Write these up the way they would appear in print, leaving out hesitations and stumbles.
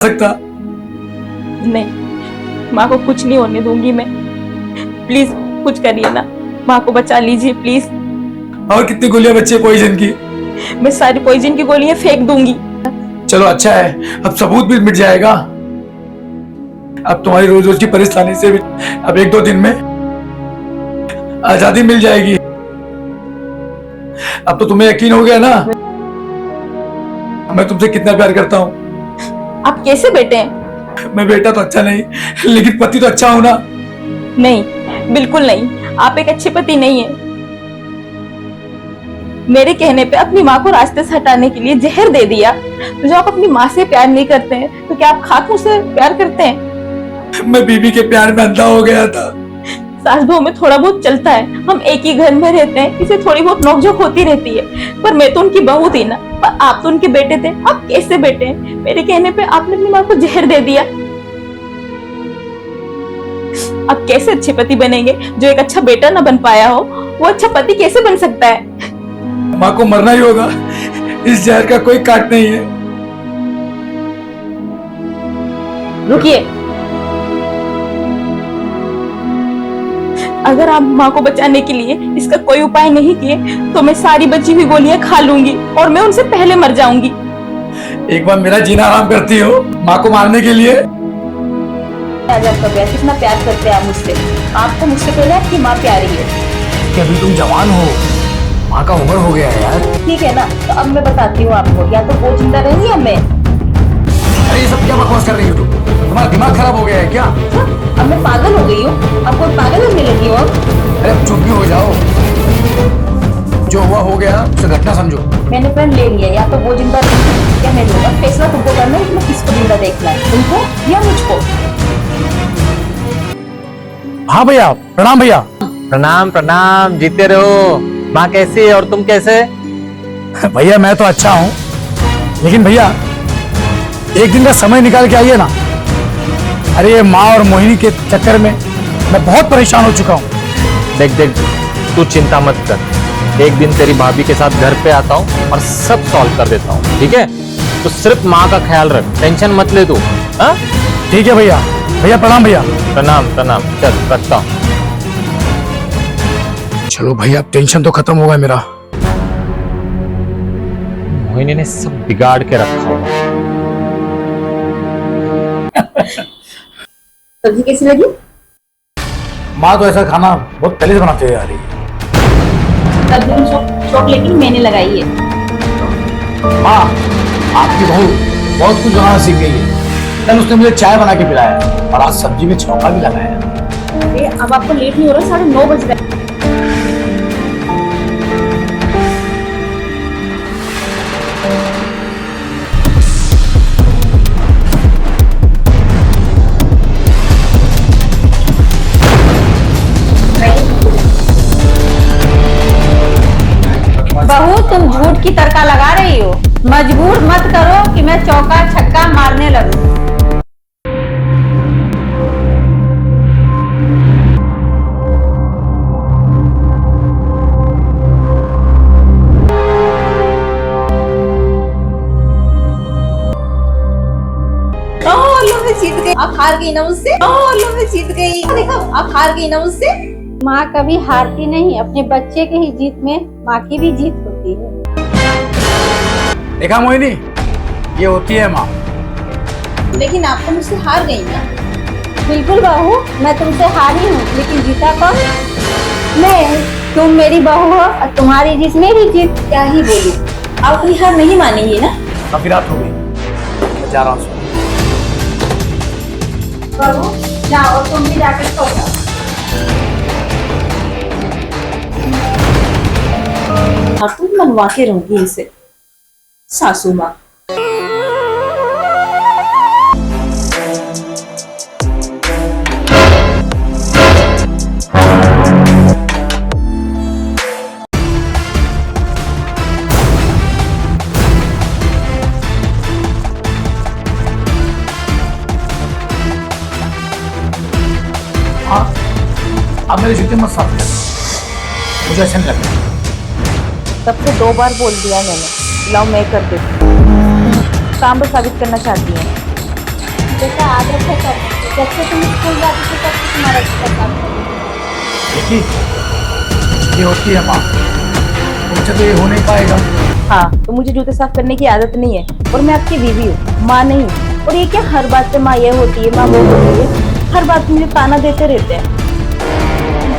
सकता। नहीं, माँ को कुछ नहीं होने दूंगी मैं। प्लीज कुछ करिए ना, माँ को बचा लीजिए प्लीज। और कितनी गोलियां बची है पॉइजन की? मैं सारी पॉइजन की गोलियां फेंक दूंगी। चलो अच्छा है, अब सबूत भी मिट जाएगा। अब तुम्हारी रोज रोज की परेशानी से भी अब एक दो दिन में आजादी मिल जाएगी। अब तो तुम्हें यकीन हो गया ना मैं तुमसे कितना प्यार करता हूँ। आप कैसे बेटे हैं? मैं बेटा तो अच्छा नहीं, लेकिन पति तो अच्छा हूं ना। नहीं, बिल्कुल नहीं, आप एक अच्छे पति नहीं है। मेरे कहने पे अपनी माँ को रास्ते से हटाने के लिए जहर दे दिया। तो जो आप अपनी माँ से प्यार नहीं करते हैं तो क्या आप खातों से प्यार करते हैं? मैं बीबी के प्यार में अंधा हो गया था। सास बहू में थोड़ा बहुत चलता है, हम एक ही घर में रहते हैं, इसे थोड़ी बहुत नोकझोंक होती रहती है। पर मैं तो उनकी बहू थी ना, पर आप तो उनके बेटे थे। आप कैसे बेटे हैं? मेरे कहने पे आपने अपनी माँ को जहर दे दिया। आप कैसे अच्छे पति बनेंगे? जो एक अच्छा बेटा ना बन पाया हो, वो अच्छा पति कैसे बन सकता है? माँ को मरना ही होगा, इस जहर का कोई काट नहीं है। रुकिए, अगर आप माँ को बचाने के लिए इसका कोई उपाय नहीं किए तो मैं सारी बची हुई गोलियां खा लूंगी और मैं उनसे पहले मर जाऊंगी। एक बार मेरा जीना आराम करती हो माँ को मारने के लिए। आज आपका प्यार, कितना प्यार करते हैं आप मुझसे? आपको मुझसे पहले आपकी माँ प्यारी है। कि अभी तुम जवान हो, माँ का उम्र हो गया है यार। ठीक है ना, तो अब मैं बताती हूँ आपको, या तो वो जिंदा रहेंगी या मैं। अरे ये सब क्या बकवास कर रही हो तुम? तुम्हारा दिमाग खराब हो गया है क्या? अब मैं पागल हो गई हूँ? आपको पागल लगने लगी हो? अरे अब चुप भी हो जाओ। जो हुआ हो गया, उसे घटना समझो। मैंने प्रण ले लिया, या तो वो जिंदा रहेंगी या मैं लूंगा। फैसला तुमको करना है कि मैं किसको जिंदा देखना है, उनको या मुझको। हाँ भैया, प्रणाम भैया। प्रणाम प्रणाम, जीते रहो। माँ कैसी है और तुम कैसे? भैया मैं तो अच्छा हूँ, लेकिन भैया एक दिन का समय निकाल के आइए ना। अरे ये माँ और मोहिनी के चक्कर में मैं बहुत परेशान हो चुका हूँ। देख देख, तू चिंता मत कर। एक दिन तेरी भाभी के साथ घर पे आता हूँ और सब सॉल्व कर देता हूँ, ठीक है? तो सिर्फ माँ का ख्याल रख, टेंशन मत ले तू। हाँ ठीक है भैया। भैया प्रणाम भैया। प्रणाम प्रणाम, चल रखता हूँ। चलो भैया, अब टेंशन तो खत्म हो गया मेरा। मोहिनी ने सब बिगाड़ के रखा होगा। सब्जी कैसी लगी? माँ तो ऐसा खाना बहुत पहले से बनाते हुए आ रही है। चोट लेकिन मैंने लगाई है। माँ, आपकी बहू बहुत कुछ बनाना सीख गई है। कल उसने मुझे चाय बना के पिलाया और आज सब्जी में छौंका भी लगाया। अरे अब आपको लेट नहीं हो रहा? 9:30 बज रहे। बहू, तुम झूठ की तड़का लगा रही हो। मजबूर मत करो कि मैं चौका छक्का मारने लगूं। मैं जीत गई। आप हार गई ना मुझसे। मैं जीत गई। देखो, आप हार गई ना मुझसे। माँ कभी हारती नहीं, अपने बच्चे के ही जीत में माँ की भी जीत होती है। देखा मोहिनी, ये होती है माँ। लेकिन आप तो मुझसे हार गई ना। बिल्कुल बहू, मैं तुमसे हारी हूँ, लेकिन जीता कौन? मैं। तुम मेरी बहू हो और तुम्हारी जीत मेरी जीत। क्या ही बोलूं, आप अपनी हार नहीं मानेंगी ना। काफी रात हो गई, मैं जा रहा हूँ। बहू जाओ, तुम भी जाकर सो जाओ। आप मनवा के रहूंगी इसे, सासू माँ। हाँ, आप मेरे जूते मत साफ कर, मुझे अच्छा नहीं लगता। तब से 2 बार बोल दिया मैंने, लाओ मैं कर देती हूँ। काम पर साबित करना चाहती है। आदत है करने की। जब से तुम स्कूल जाती थी तब से तुम्हारा जूता साफ करती थी। देखिए ये होती है माँ, तुमसे तो ये हो नहीं पाएगा। हाँ, तो मुझे जूते साफ करने की आदत नहीं है और मैं आपकी बीवी हूँ, माँ नहीं। और ये क्या हर बात पे माँ ये होती है, माँ वो होती है, हर बात पे मुझे ताना देते रहते हैं।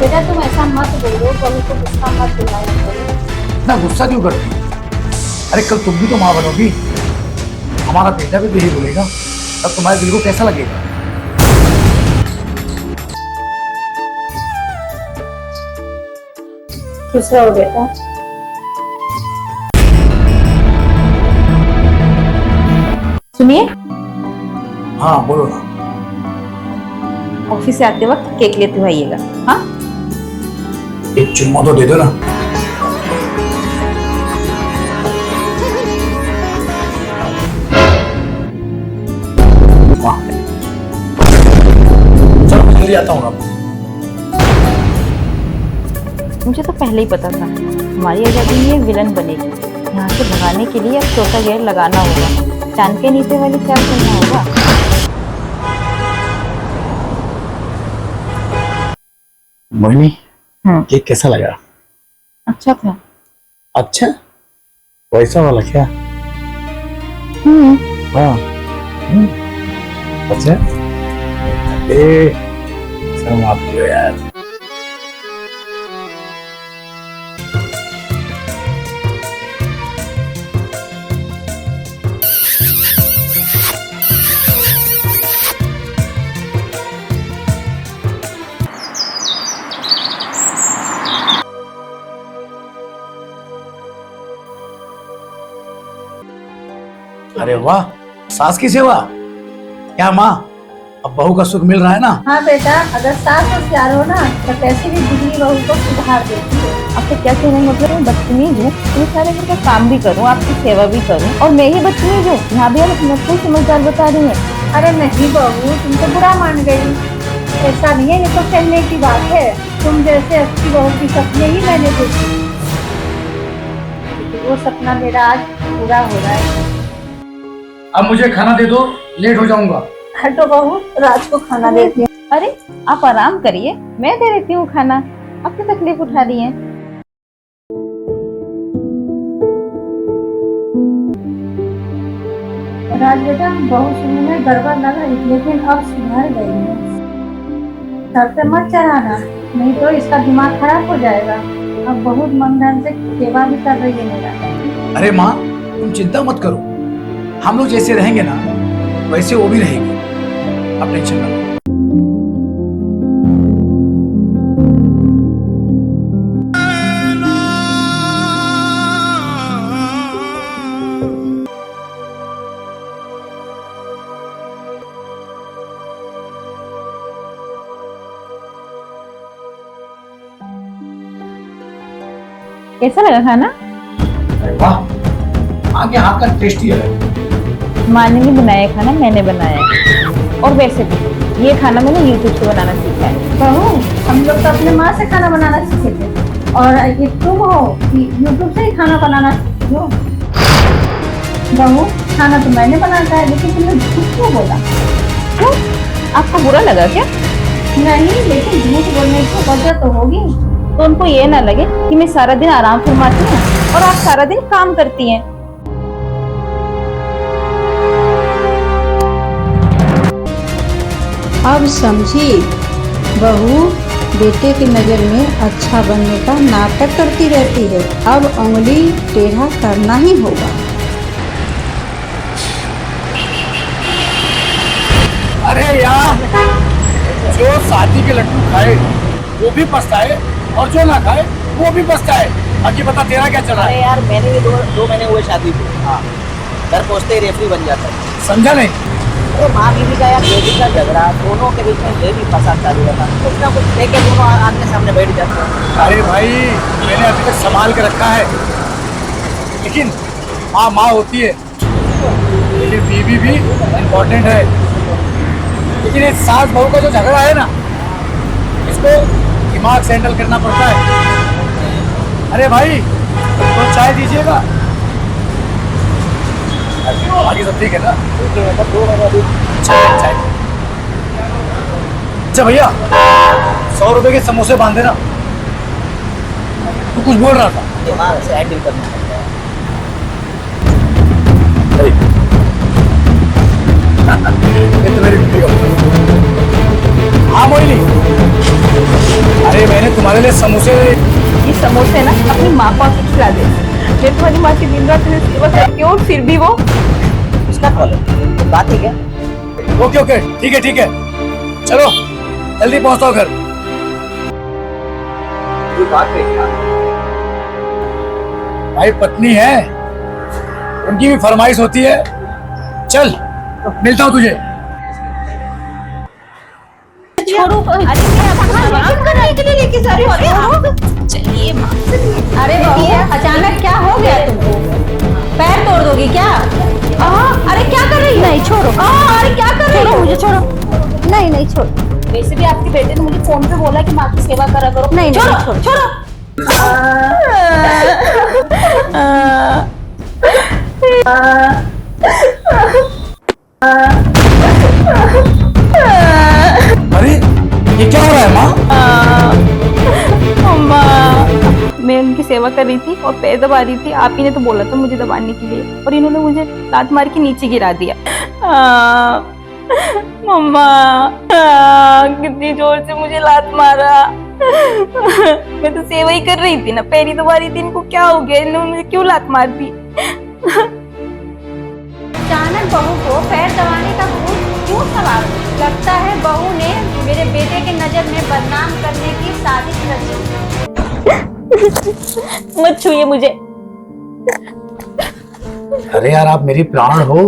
बेटा तुम ऐसा मत बोलो, बहू को गुस्सा मत दिलाओ। इतना गुस्सा क्यों करती है? अरे कल तुम भी तो माँ बनोगी, हमारा बेटा भी यही बोलेगा, तब तुम्हारे दिल को कैसा लगेगा? खुश रहो बेटा। सुनिए, हाँ बोलो ना। ऑफिस से आते वक्त केक लेते हुए आइएगा। हाँ, एक चुम्मा तो दे दो ना। वाह। चलो मैं जल्दी आता हूँ अब। मुझे तो पहले ही पता था हमारी आजादी में ये विलन बनेगी। यहाँ से भगाने के लिए अब चौथा गेयर लगाना होगा, चांद के नीचे वाली चाल करना होगा। मोहिनी, हाँ, केक कैसा लगा? अच्छा था। अच्छा, वैसा वाला क्या? हाँ। अच्छा। शर्म आती हो यार। अरे वाह, सास की सेवा। क्या माँ, अब बहू का सुख मिल रहा है ना? हाँ बेटा, अगर सास होशियार हो ना तो कैसे भी बिगड़ी बहू को सुधार देती है। आपको क्या कहना है? मतलब मैं बदतमीज हूँ, मैं सारे घर का काम भी करूँ, आपकी सेवा भी करूँ, और मैं ही बदतमीज हूँ? यहाँ भी आप अपने को समझदार बता रही हैं। अरे नहीं बहू, तुम तो बुरा मान गई। ऐसा नहीं है, ये तो कहने की बात है। तुम जैसे अच्छी बहू की सपने ही मैंने देखी, वो सपना मेरा आज पूरा हो रहा है। अब मुझे खाना दे दो, लेट हो जाऊंगा। हटो बहू, राज को खाना देती हूँ। अरे आप आराम करिए, मैं दे देती हूँ खाना, आप क्यों तकलीफ उठा रही हैं? राज बेटा, बहू सुनने में गड़बड़ लग रही, लेकिन अब सुधर गई है। सर पे मत चढ़ाना, नहीं तो इसका दिमाग खराब हो जाएगा। अब बहुत मन ध्यान से सेवा भी कर रही है मेरा। अरे माँ, तुम चिंता मत करो, हम लोग जैसे रहेंगे ना वैसे वो भी रहेगी। अब टेंशन मत लो। कैसा लगा खाना? अरे वाह, आगे हाथ का टेस्ट ही है। माँ ने नहीं बनाया खाना, मैंने बनाया है। और वैसे भी ये खाना मैंने यूट्यूब से बनाना सीखा है। बहू, हम लोग तो अपने माँ से खाना बनाना सीखे थे, और ये तुम हो कि यूट्यूब से ही खाना बनाना सीखी हो। बहू, खाना तो मैंने बनाया है, लेकिन तुमने झूठ क्यों बोला? क्यों? आपको बुरा लगा क्या? नहीं, लेकिन झूठ बोलने की वजह तो होगी। तो उनको ये ना लगे कि मैं सारा दिन आराम फरमाती हूँ और आप सारा दिन काम करती हैं। अब समझी, बहू बेटे की नज़र में अच्छा बनने का नाटक करती रहती है। अब उंगली टेढ़ा करना ही होगा। अरे यार, जो शादी के लड्डू खाए वो भी पछताए, और जो ना खाए वो भी पछताए। बाकी बता, तेरा क्या चल रहा अरे है? यार, मैंने भी दो महीने हुए शादी को। हाँ, घर पहुँचते ही रेफरी बन जाता है। समझा नहीं? तो माँ बीवी का या बेटी का झगड़ा, दोनों के बीच में ये भी फसाद चालू रहता है। कुछ ना कुछ लेके दोनों आमने सामने बैठ जाते हैं। अरे भाई, मैंने अभी तक संभाल के रखा है, लेकिन माँ माँ होती है, लेकिन बीवी भी इम्पोर्टेंट है। लेकिन ये सास बहू का जो झगड़ा है ना, इसको दिमाग से हैंडल करना पड़ता है। अरे भाई, तो चाय दीजिएगा। बाकी सब ठीक है ना? ठीक है, मतलब 2 महीने अभी चाय चाय। अच्छा भैया 100 रुपए के समोसे बांध देना। तू कुछ बोल रहा था? ये माँ से हैंडल करना पड़ता है। ये तो मेरी वीडियो। हाँ मोहिनी, अरे मैंने तुम्हारे लिए समोसे। ये समोसे ना अपनी माँ को आके खिला दे। मैं तुम्हारी माँ की दिन रात सेवा करती हूँ, फिर भी वो उसका कॉल है, बात है क्या? ओके ओके, ठीक है ठीक है, चलो जल्दी पहुंचो घर। कोई बात है क्या? भाई पत्नी है, उनकी भी फरमाइश होती है। चल मिलता हूँ तुझे। छोड़ो, अरे मैं आपको सवाल करने के लिए लेके जा रही हूँ। चलिए माँ। अरे बहू, अचानक क्या हो गया तुमको? पैर तोड़ दोगी क्या? अरे क्या कर रही है? नहीं छोड़ो। अरे क्या कर रही छोड़ो है? मुझे, छोड़ो। नहीं नहीं छोड़ो। वैसे भी आपके बेटे ने मुझे फोन पे बोला कि माँ की सेवा करा करो। नहीं छोड़ो नहीं, छोड़ो। अरे ये क्या हो रहा है माँ? अम्मा, मैं उनकी सेवा कर रही थी और पैर दबा रही थी। आप ही ने तो बोला था मुझे दबाने के लिए, और इन्होंने मुझे लात मार के नीचे गिरा दिया। मम्मा, कितनी जोर से मुझे लात मारा। मैं तो सेवा ही कर रही थी ना, पैर ही दबा रही थी। इनको क्या हो गया? इन्होंने मुझे क्यों लात मार दी? अचानक बहू को पैर दबाने का भूत क्यों सवार? लगता है बहू ने मेरे बेटे के नजर में बदनाम करने की साजिश रची। मत छूइए मुझे। अरे यार आप मेरी प्राण हो,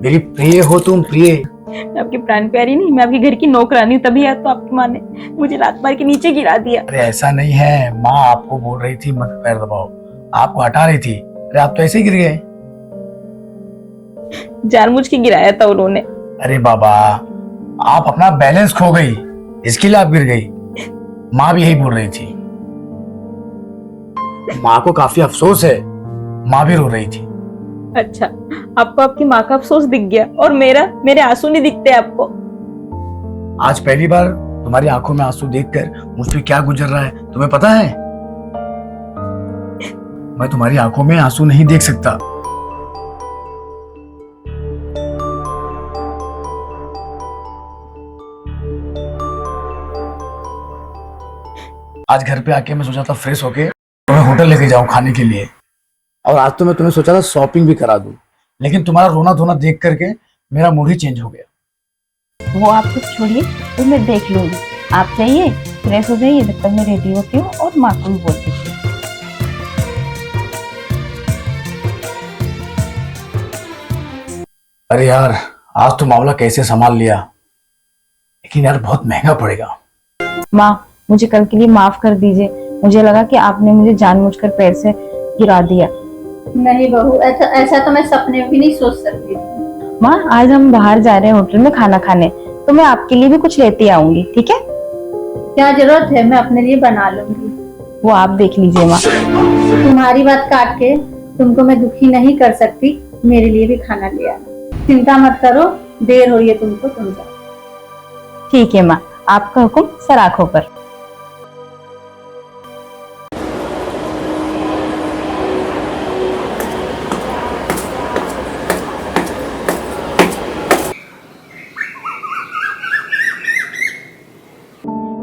मेरी प्रिय हो तुम, प्रिय। मैं आपकी प्राण प्यारी नहीं, मैं आपके घर की नौकरानी हूँ। तभी तो आपकी माँ ने मुझे लात मार के नीचे गिरा दिया। अरे ऐसा नहीं है, माँ आपको बोल रही थी मत पैर दबाओ, आपको हटा रही थी। अरे आप तो ऐसे ही गिर गए। जानबूझ के गिराया था उन्होंने। अरे बाबा, आप अपना बैलेंस खो गई, इसके लिए आप गिर गई। माँ भी यही बोल रही थी। माँ को काफी अफसोस है, माँ भी रो रही थी। अच्छा, आपको आपकी माँ का अफसोस दिख गया और मेरे आंसू नहीं दिखते आपको? आज पहली बार तुम्हारी आंखों में आंसू देखकर मुझ पे क्या गुजर रहा है तुम्हें पता है? मैं तुम्हारी आंखों में आंसू नहीं देख सकता। आज घर पे आके मैं सोचा था फ्रेश होके तुम्हें होटल लेके जाऊं खाने के लिए, और आज तो मैं तुम्हें सोचा था शॉपिंग भी करा दूं, लेकिन तुम्हारा रोना धोना देख करके मेरा मूड ही चेंज हो गया। वो आप कुछ छोड़िए, तो मैं देख लूंगी। आप जाइए, फ्रेश हो जाइए, जब तक मैं रेडी होती हूँ और माँ को भी बोलती हूँ। अरे यार आज तो मामला कैसे संभाल लिया, लेकिन यार बहुत महंगा पड़ेगा। माँ, मुझे कल के लिए माफ कर दीजिए। मुझे लगा कि आपने मुझे जानबूझकर पैर से गिरा दिया। नहीं बहू, ऐसा तो मैं सपने में भी नहीं सोच सकती थी। माँ, आज हम बाहर जा रहे हैं होटल में खाना खाने, तो मैं आपके लिए भी कुछ लेती आऊंगी, ठीक है? क्या जरूरत है, मैं अपने लिए बना लूंगी। वो आप देख लीजिए माँ। तुम्हारी बात काट के तुमको मैं दुखी नहीं कर सकती, मेरे लिए भी खाना ले आना। चिंता मत करो, देर हो रही है तुमको, तुम जाओ। ठीक है माँ, आपका हुक्म सर आंखों पर।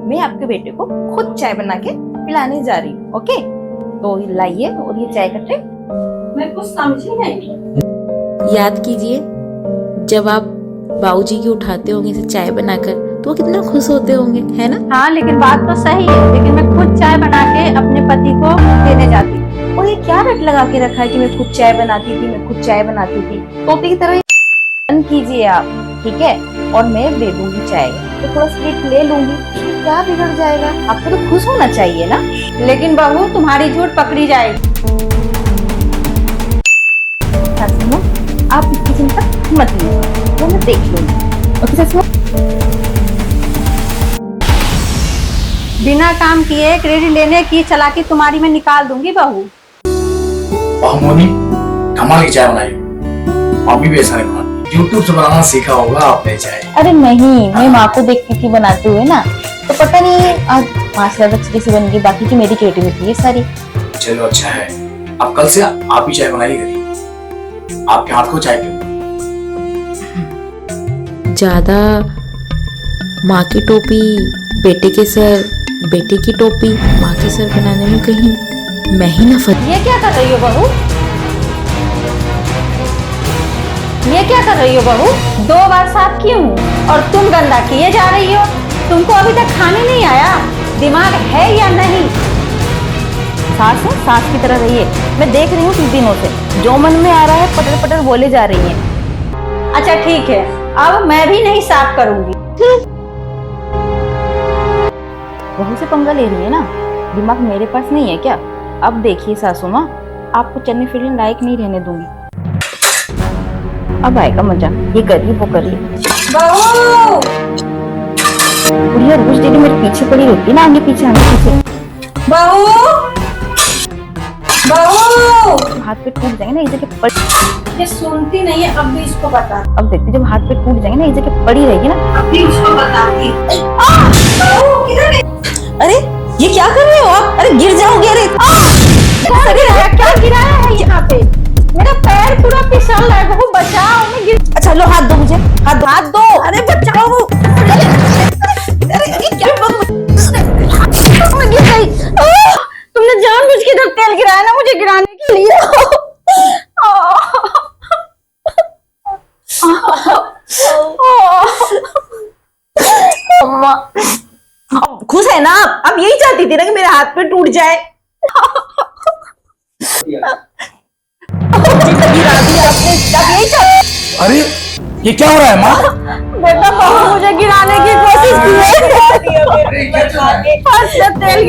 मैं आपके बेटे को खुद चाय बना के पिलाने जा रही हूँ, ओके? तो लाइए और ये चाय का ट्रे। मैं कुछ समझी नहीं। याद कीजिए, जब आप बाबूजी की उठाते होंगे इसे चाय बनाकर, तो वो कितना खुश होते होंगे, है ना? हाँ, लेकिन बात तो सही है, लेकिन मैं खुद चाय बना के अपने पति को देने जाती हूँ। और ये क्या रट लगा के रखा है कि मैं खुद चाय बनाती थी, मैं खुद चाय बनाती थी? तोते की तरह बंद कीजिए आप, ठीक है? और मैं दे दूंगी चाय, तो थोड़ा स्वीट ले लूंगी, क्या बिगड़ जाएगा? आपको तो खुश होना चाहिए ना। लेकिन बहू, तुम्हारी झूठ पकड़ी जाएगी। ससुर, आप इसकी चिंता मत लीजिए, वो मैं देख लूंगी, ओके ससुर? बिना काम किए क्रेडिट लेने की चालाकी तुम्हारी मैं निकाल दूंगी बहू। मोनी कमाल की चाय बनाई, अभी भी ऐसा नहीं बनाती। यूट्यूब से बनाना सीखा होगा आपने चाय। अरे नहीं, मैं माँ को देखती थी बनाते हुए ना, तो पता नहीं आज माँ से ज्यादा अच्छी कैसे बन गई। बाकी की मेरी क्रिएटिविटी है सारी। चलो अच्छा है, अब कल से आप ही चाय बनाई करिए, आपके हाथ को चाय पियो। ज्यादा माँ की टोपी बेटे के सर, बेटे की टोपी माँ के सर बनाने में कहीं मैं ही ना फंस। ये क्या कर रही हो बहू? ये क्या कर रही हो बहू? 2 बार साफ की हूँ और तुम गंदा किए जा रही हो। तुमको अभी तक खाने नहीं आया? दिमाग है या नहीं? सास हो, सास की तरह रहिए। मैं देख रही हूँ कुछ दिनों से जो मन में आ रहा है पटर पटर बोले जा रही हैं। अच्छा ठीक है, अब मैं भी नहीं साफ करूंगी। बहू से पंगा ले रही है ना, दिमाग मेरे पास नहीं है क्या? अब देखिए सासू माँ, आपको चलने फिरने लायक नहीं रहने दूंगी। अब आएगा मजा, ये करिए वो करिए। बहू बुढ़िया रोज डेली मेरे पीछे पड़ी रहती है ना, आगे पीछे। बहू बहू, हाथ पे टूट जाएंगे ना, इस जगह पड़ी। ये सुनती नहीं है, अब भी इसको बता। अब देखते जब हाथ पे टूट जाएंगे ना, इस जगह पड़ी रहेगी ना। अब भी इसको बताती। बहू किधर है? अरे ये क्या कर रहे हो आप? अरे गिर जाओगे। अरे क्या गिराया है यहाँ पे? मेरा पैर पूरा फिसल रहा है। बहू बचाओ, मैं गिर। अच्छा लो हाथ दो मुझे, हाथ दो। अरे बचाओ। अरे क्या मैं गिर गई। तुमने जानबूझ के इधर तेल गिराया ना मुझे गिराने के लिए। अम्मा खुश है ना आप? अब यही चाहती थी ना कि मेरे हाथ पे टूट जाए। गिरा दिया आपने, अब यही चाहती। अरे ये क्या हो रहा है माँ? बेटा बहू मुझे गिराने की कोशिश की है। तेल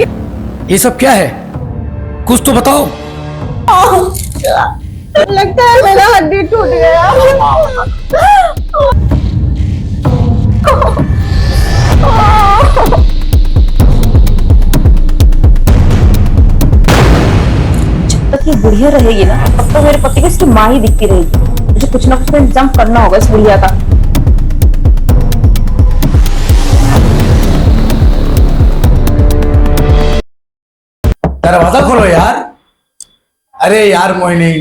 ये सब क्या है, कुछ तो बताओ। लगता है मेरा हड्डी टूट गया। जब तक ये बुढ़िया रहेगी ना, तब तक मेरे पति को इसकी माँ ही दिखती रहेगी। मुझे कुछ ना कुछ इंतजाम करना होगा इस बुढ़िया का। दरवाजा खोलो यार। अरे यार मोहिनी,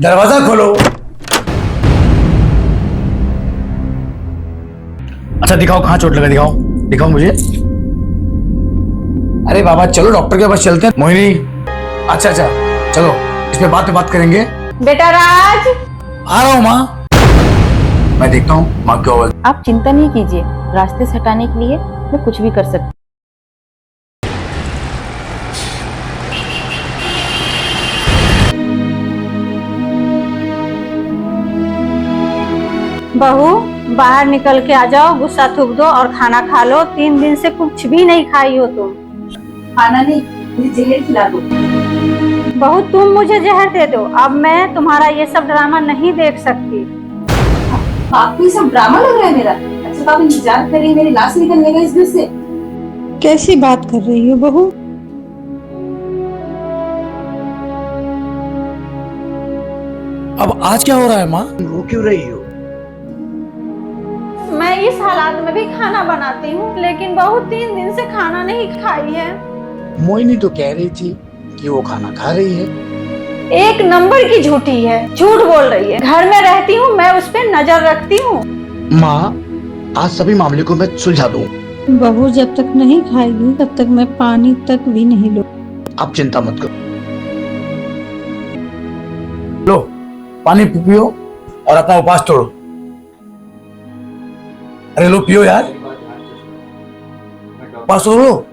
दरवाजा खोलो। अच्छा दिखाओ कहाँ चोट लगा, दिखाओ दिखाओ मुझे। अरे बाबा चलो डॉक्टर के पास चलते हैं। मोहिनी अच्छा चलो, इस पे बात करेंगे। बेटा राज, आ रहा हूँ माँ, मैं देखता हूँ माँ क्या हुआ। आप चिंता नहीं कीजिए, रास्ते से हटाने के लिए मैं कुछ भी कर सकती। बहू बाहर निकल के आ जाओ, गुस्सा थूक दो और खाना खा लो। 3 दिन से कुछ भी नहीं खाई हो तुम। खाना नहीं, मुझे जहर खिला दो। बहू तुम मुझे जहर दे दो, अब मैं तुम्हारा ये सब ड्रामा नहीं देख सकती। आपको ये सब ड्रामा लग रहा है मेरा? अच्छा तो आप इंतजार कर रही है मेरी लाश निकलने का इस घर से? कैसी बात कर रही हो बहू? अब आज क्या हो रहा है माँ? रो क्यों रही हो? मैं इस हालात में भी खाना बनाती हूँ, लेकिन बहू 3 दिन से खाना नहीं खाई है। मोहिनी तो कह रही थी कि वो खाना खा रही है। एक नंबर की झूठी है, झूठ बोल रही है। घर में रहती हूँ, मैं उस पर नजर रखती हूँ। माँ आज सभी मामले को मैं सुलझा दूँ। बहू जब तक नहीं खाएगी तब तक मैं पानी तक भी नहीं लूँ। आप चिंता मत करो, लो पानी पियो और अपना उपवास तोड़ो। अरे लो पियो यार, उपवास तोड़ो।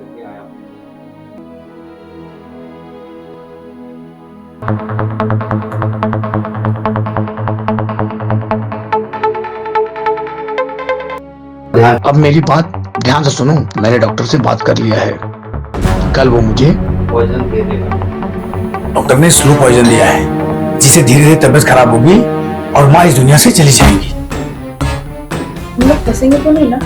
अब मेरी बात ध्यान से सुनो, मैंने डॉक्टर से बात कर लिया है, कल वो मुझे पॉइजन दे देगा। डॉक्टर ने स्लो पॉइजन दिया है, जिससे धीरे धीरे तबीयत खराब होगी और माँ इस दुनिया से चली जाएगी। हम लोग फंसेंगे तो नहीं ना?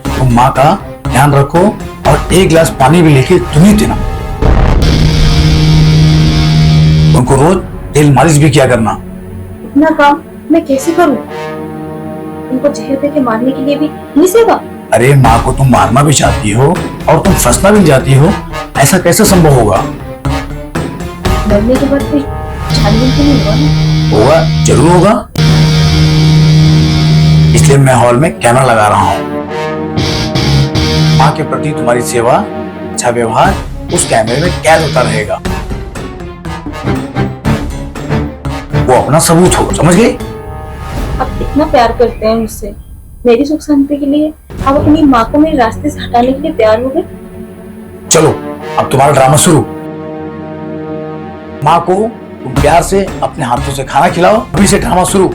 तो माँ का ध्यान रखो और 1 गिलास पानी भी लेके तुम ही देना। उनको रोज तेल मालिश भी किया करना। इतना काम मैं कैसे करूँ? उनको जहर दे के मारने के लिए भी इतनी सेवा? अरे माँ को तुम मारना भी चाहती हो और तुम फंसना भी चाहती हो, ऐसा कैसे संभव होगा? मरने के बाद कोई छानबीन तो नहीं हुआ ना? होगा, जरूर होगा। इसलिए मैं हॉल में कैमरा लगा रहा हूँ। माँ के प्रति तुम्हारी सेवा, अच्छा व्यवहार उस कैमरे में कैद होता रहेगा। वो अपना सबूत हो, समझ गई? आप इतना प्यार करते हैं मुझसे, मेरी सुख शांति के लिए आप अपनी माँ को मेरे रास्ते से हटाने के लिए तैयार हो गए। चलो अब तुम्हारा ड्रामा शुरू। माँ को तुम प्यार से अपने हाथों से खाना खिलाओ, अभी से ड्रामा शुरू।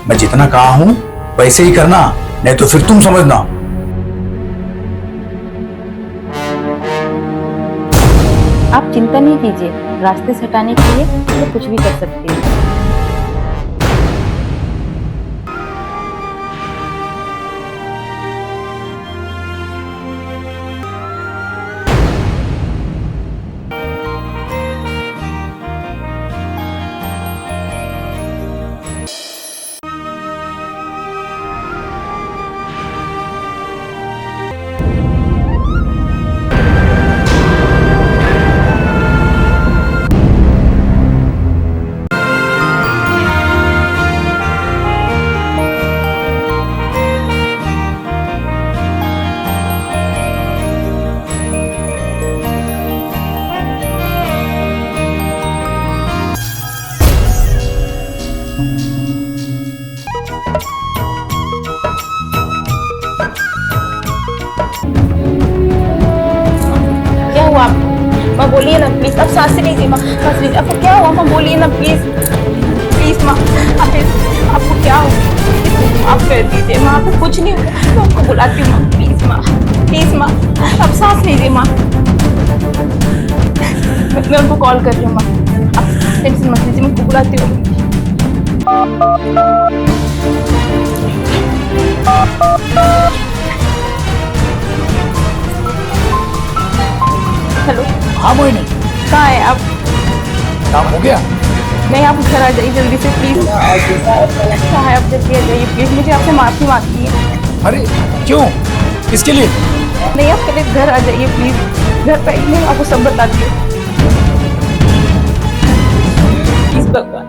मैं जितना कहा हूं वैसे ही करना, नहीं तो फिर तुम समझना। आप चिंता नहीं कीजिए, रास्ते से हटाने के लिए तो कुछ भी कर सकते हैं। क्या हुआ आपको? माँ बोलिए ना प्लीज, अब सांस लीजिए माँ, सांस लीजिए। आपको क्या हुआ माँ? बोलिए ना प्लीज, प्लीज माँ। आपको क्या हुआ? आप कर दीजिए माँ, आपको कुछ नहीं हुआ। मैं आपको बुलाती हूँ माँ, प्लीज माँ, प्लीज माँ। अब सांस लीजिए माँ। मैं उनको कॉल कर रही हूँ माँ, आप टेंशन मत लीजिए, मैं उनको बुलाती हूँ। हेलो, हाँ मोहिनी, कहाँ है आप? काम हो गया? नहीं, आप घर आ जाइए जल्दी से प्लीज। कहाँ है आप? जल्दी आ जाइए प्लीज, मुझे आपसे माफी मांगनी है। अरे क्यों, किसके लिए? नहीं, आप पहले घर आ जाइए प्लीज, घर पे आइए, मैं आपको सब बताती हूँ। प्लीज भगवान,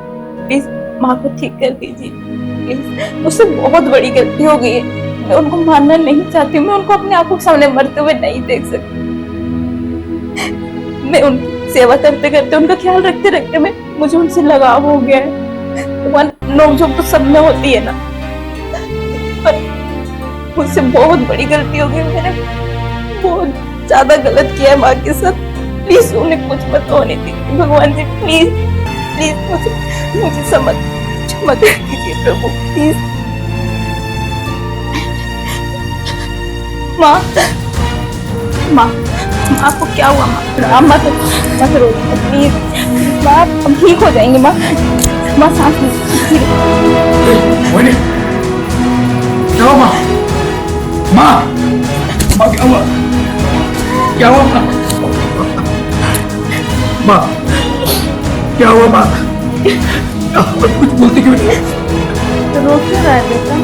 प्लीज माँ को ठीक कर दीजिए प्लीज। मुझसे बहुत बड़ी गलती हो गई है, मैं उनको मारना नहीं चाहती, मैं उनको अपने आंखों के सामने मरते हुए नहीं देख सकती। मैं उनकी सेवा करते करते, उनका ख्याल रखते रखते मुझे उनसे लगाव हो गया है। नोकझोंक तो सब में होती है ना, पर मुझसे बहुत बड़ी गलती हो गई। मैंने बहुत ज्यादा गलत किया है माँ के साथ। प्लीज उन्हें कुछ मत होने दीजिए भगवान जी, प्लीज प्लीज मुझे समझ मत कीजिए प्रभु, प्लीज। माँ, माँ, आपको क्या हुआ माँ? आप मत रो प्लीज माँ, हम ठीक हो जाएंगे माँ। माँ सांस लीजिए। मोहिनी, क्या हुआ माँ? माँ, माँ क्या हुआ? क्या हुआ माँ? माँ, क्या हुआ माँ? कुछ बोलती क्यों नहीं? तो रो क्यों रहा है बेटा?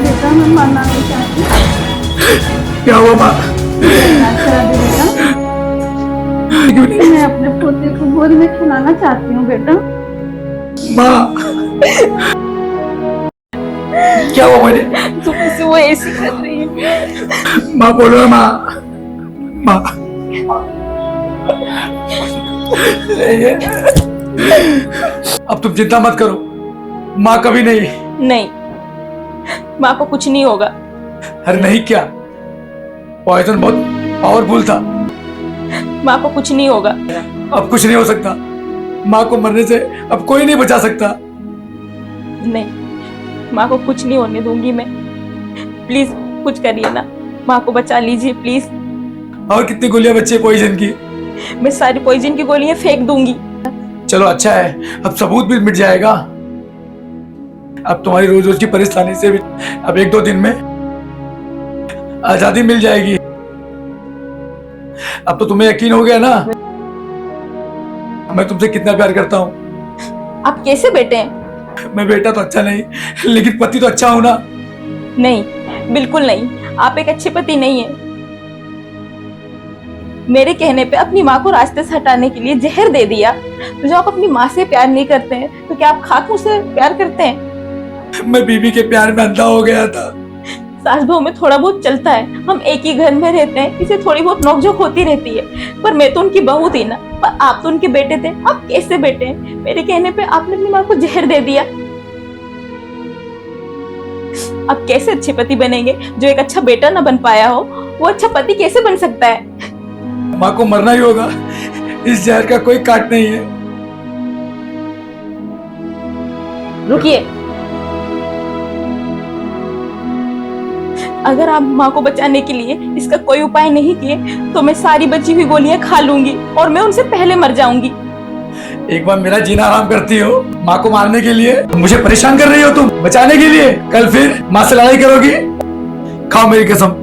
बेटा मैं मरना नहीं चाहती। क्या हुआ माँ? इलाज करा दे बेटा। क्यों नहीं? मैं अपने पोते को गोद में खिलाना चाहती हूँ बेटा। माँ, क्या हुआ मुझे? तुम से वो ऐसी कर रही है। माँ बोलो ना माँ, माँ। अब तुम चिंता मत करो, माँ कभी नहीं। नहीं, माँ को कुछ नहीं होगा। अरे नहीं, क्या पॉइजन बहुत पावरफुल था। माँ को कुछ नहीं होगा। अब कुछ नहीं हो सकता, माँ को मरने से अब कोई नहीं बचा सकता। नहीं, माँ को कुछ नहीं होने दूंगी मैं। प्लीज कुछ करिए ना, माँ को बचा लीजिए प्लीज। और कितनी गोलियां बची है पॉइजन की? मैं सारी पॉइजन की गोलियां फेंक दूंगी। चलो अच्छा है, अब सबूत भी मिट जाएगा। अब तुम्हारी रोज रोज की परेशानी से भी अब 1-2 दिन में आजादी मिल जाएगी। अब तो तुम्हें यकीन हो गया ना मैं तुमसे कितना प्यार करता हूँ। आप कैसे बेटे हैं? मैं बेटा तो अच्छा नहीं, लेकिन पति तो अच्छा हूं ना। नहीं, बिल्कुल नहीं, आप एक अच्छे पति नहीं है। मेरे कहने पे अपनी माँ को रास्ते से हटाने के लिए जहर दे दिया। तो जब आप अपनी माँ से प्यार नहीं करते हैं तो क्या आप खाक मुझसे प्यार करते हैं? मैं बीवी के प्यार में अंधा हो गया था। सास बहू में थोड़ा बहुत चलता है, हम एक ही घर में रहते हैं, इसे थोड़ी बहुत नोकझोंक होती रहती है। पर मैं तो उनकी बहू थी ना, पर आप तो उनके बेटे थे। आप कैसे बेटे हैं? मेरे कहने पे आपने अपनी माँ को जहर दे दिया। आप कैसे अच्छे पति बनेंगे? जो एक अच्छा बेटा ना बन पाया हो, वो अच्छा पति कैसे बन सकता है? माँ को मरना ही होगा, इस जहर का कोई काट नहीं है। रुकिए, अगर आप माँ को बचाने के लिए इसका कोई उपाय नहीं किए तो मैं सारी बची हुई गोलियां खा लूंगी और मैं उनसे पहले मर जाऊंगी। एक बार मेरा जीना आराम करती हो, माँ को मारने के लिए मुझे परेशान कर रही हो तुम, बचाने के लिए कल फिर माँ से लड़ाई करोगी। खाओ मेरी कसम।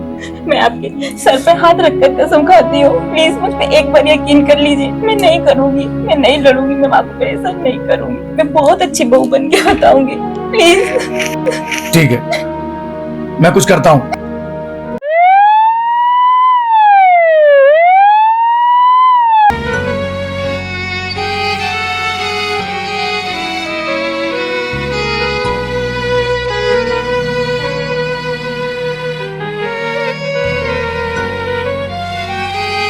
मैं आपके सर पे हाथ रखकर कसम खाती हूँ, प्लीज मुझ पे एक बार यकीन कर लीजिए। मैं नहीं करूंगी, मैं नहीं लड़ूंगी, मैं आपको ऐसा नहीं करूंगी। मैं बहुत अच्छी बहू बन के बताऊंगी, प्लीज। ठीक है, मैं कुछ करता हूँ।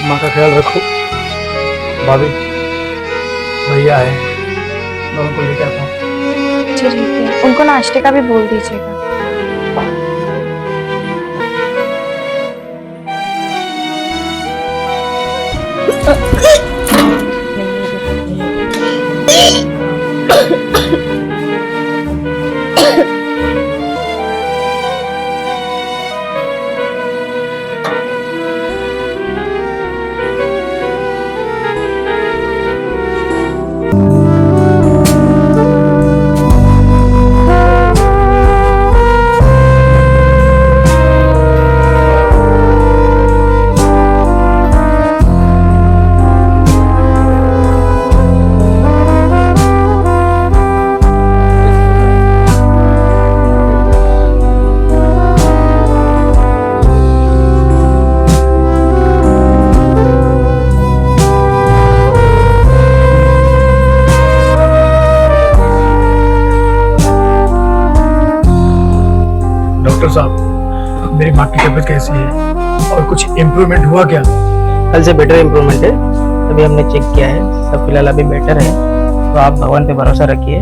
माँ का ख्याल रखो। भाभी, भैया है, मैं उनको लेकर आता हूँ। ठीक है, उनको नाश्ते का भी बोल दीजिएगा। डॉक्टर साहब, मेरी माँ की तबीयत कैसी है और कुछ इम्प्रूवमेंट हुआ क्या? कल से बेटर इम्प्रूवमेंट है, अभी हमने चेक किया है, सब फिलहाल अभी बेटर है। तो आप भगवान पे भरोसा रखिए,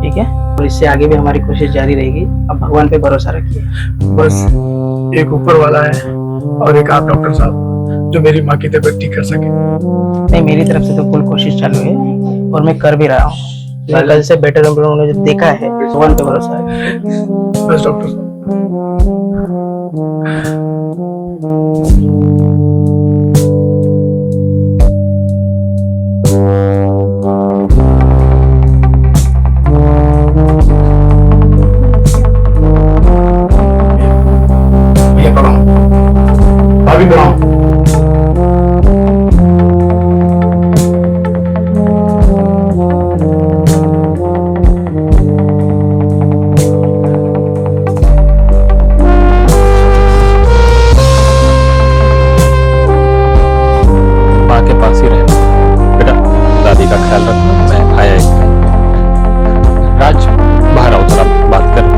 ठीक है? और इससे आगे भी हमारी कोशिश जारी रहेगी। आप भगवान पे भरोसा रखिए। बस एक ऊपर वाला है और एक आप डॉक्टर साहब, जो मेरी माँ की तबीयत ठीक कर सके। नहीं, मेरी तरफ से तो फुल कोशिश चालू है और मैं कर भी रहा हूँ। कल से बेटर इम्प्रूवमेंट जो देखा है, भगवान पे भरोसा है। बस डॉक्टर साहब। ये पढ़ाओ, भाभी पढ़ाओ। माँ के पास ही रहना बेटा, दादी का ख्याल रखना। मैं आया एक राज, बाहर आओ, थोड़ा बात कर।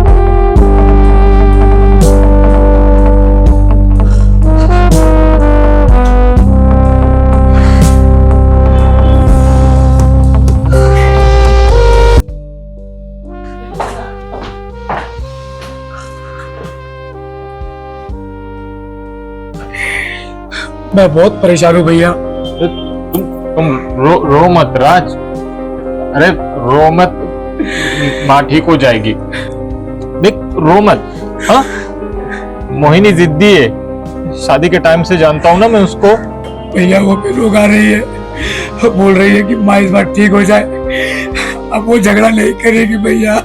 मैं बहुत परेशान हूँ भैया। तुम रो मत राज, अरे रो मत, माँ ठीक हो जाएगी। देख रो मत। हाँ, मोहिनी जिद्दी है, शादी के टाइम से जानता हूँ ना मैं उसको। भैया वो भी लोग आ रही है, वो बोल रही है कि माँ इस बार ठीक हो जाए। अब वो झगड़ा नहीं करेगी भैया।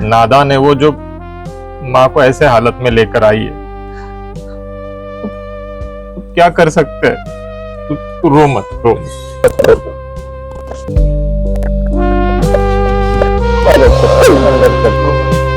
नादान है वो जो माँ को ऐसे हालत में लेकर आई है। क्या कर सकते हैं? तू रो मत, रो मत। अंदर कर दो।